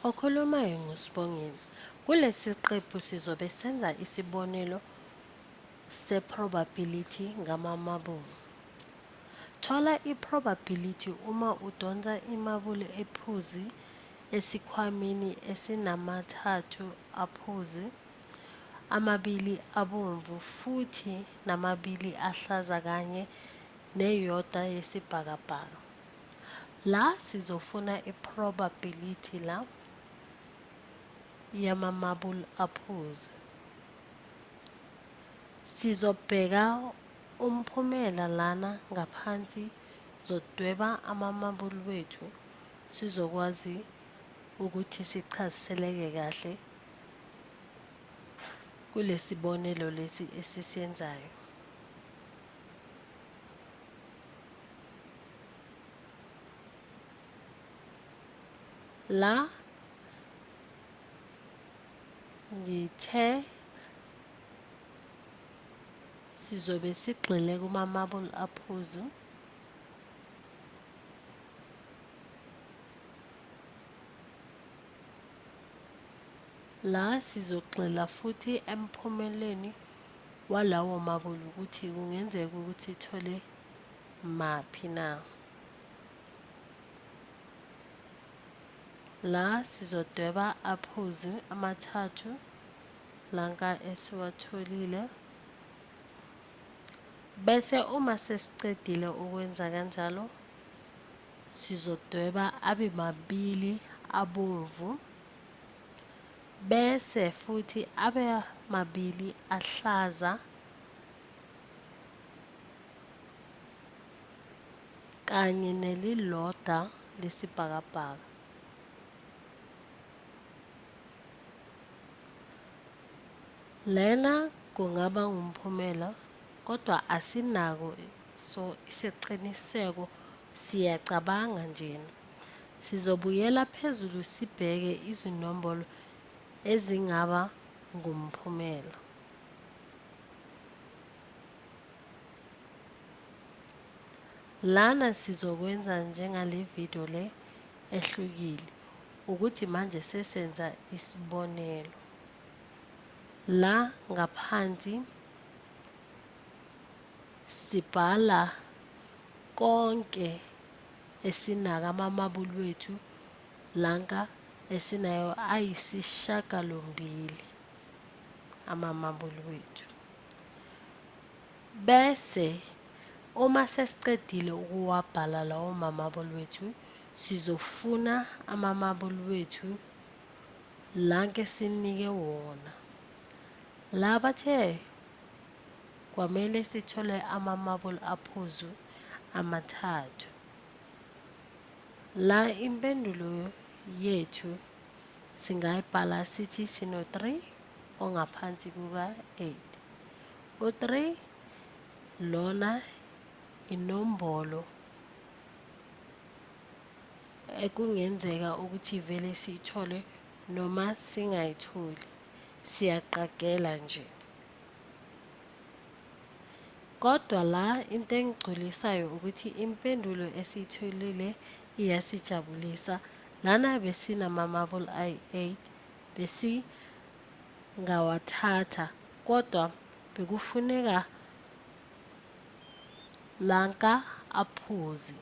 Okhulumayo nguSibongile. Kulesi siqephu sizobe senza isibonelo se-probability ngamamabulu. Thola i-probability uma udonsa imabuli ephuzi esikhwameni esinamathathu aphuzi, amabili abomvu futhi namabili ahlaza kanye neyodwa yesibhakabhaka. La sizofuna i-probability yamamabuli aphuzi. Sizobheka umphumela lana ngaphansi zodweba amamabuli wethu sizokwazi ukuthi sichaziseleke kahle kulesibonelo lesi esisenzayo. La ngithe sizobe sigxile kumamabuli aphuzu la sizogxila futhi emphumeleni walawo mabuli ukuthi kungenzeka ukuthi ithole maphi na. La sizodweba aphuzu amathathu lanka esiwatholile. Bese uma sesicedile ukwenza kanjalo, sizodweba abe mabili abomvu, bese futhi abe mabili ahlaza kanye nelilodwa lesibhakabhaka. Lena kungaba umphumela kodwa asinako isiqiniseko, siyacabanga njena. Sizobuyela phezulu sibheke izinombolo ezingaba ngumphumela. Lana sizokwenza njengale video le ehlukile ukuthi manje sesenza isibonelo. La ngaphansi sibhala konke esinaka amamabuli wethu lanka esinayo ayisishiyagalombili amamabuli wethu. Bese uma sesicedile ukuwabhala lawo mamabuli wethu, sizofuna amamabuli wethu lanke sinike wona. La bathe kwamele sithole amamabuli aphuzu amathathu. La impendulo yethu singayibhala sithi sino-3 ongaphansi kuka-8. U-3 lona inombolo ekungenzeka ukuthi vele siyithole noma singayitholi, siyaqagela nje. Kodwa la into engigculisayo ukuthi impendulo esiyitholile iyasijabulisa. Lana besinamamabuli ayi-8 besingawathatha kodwa bekufuneka lanka aphuzi.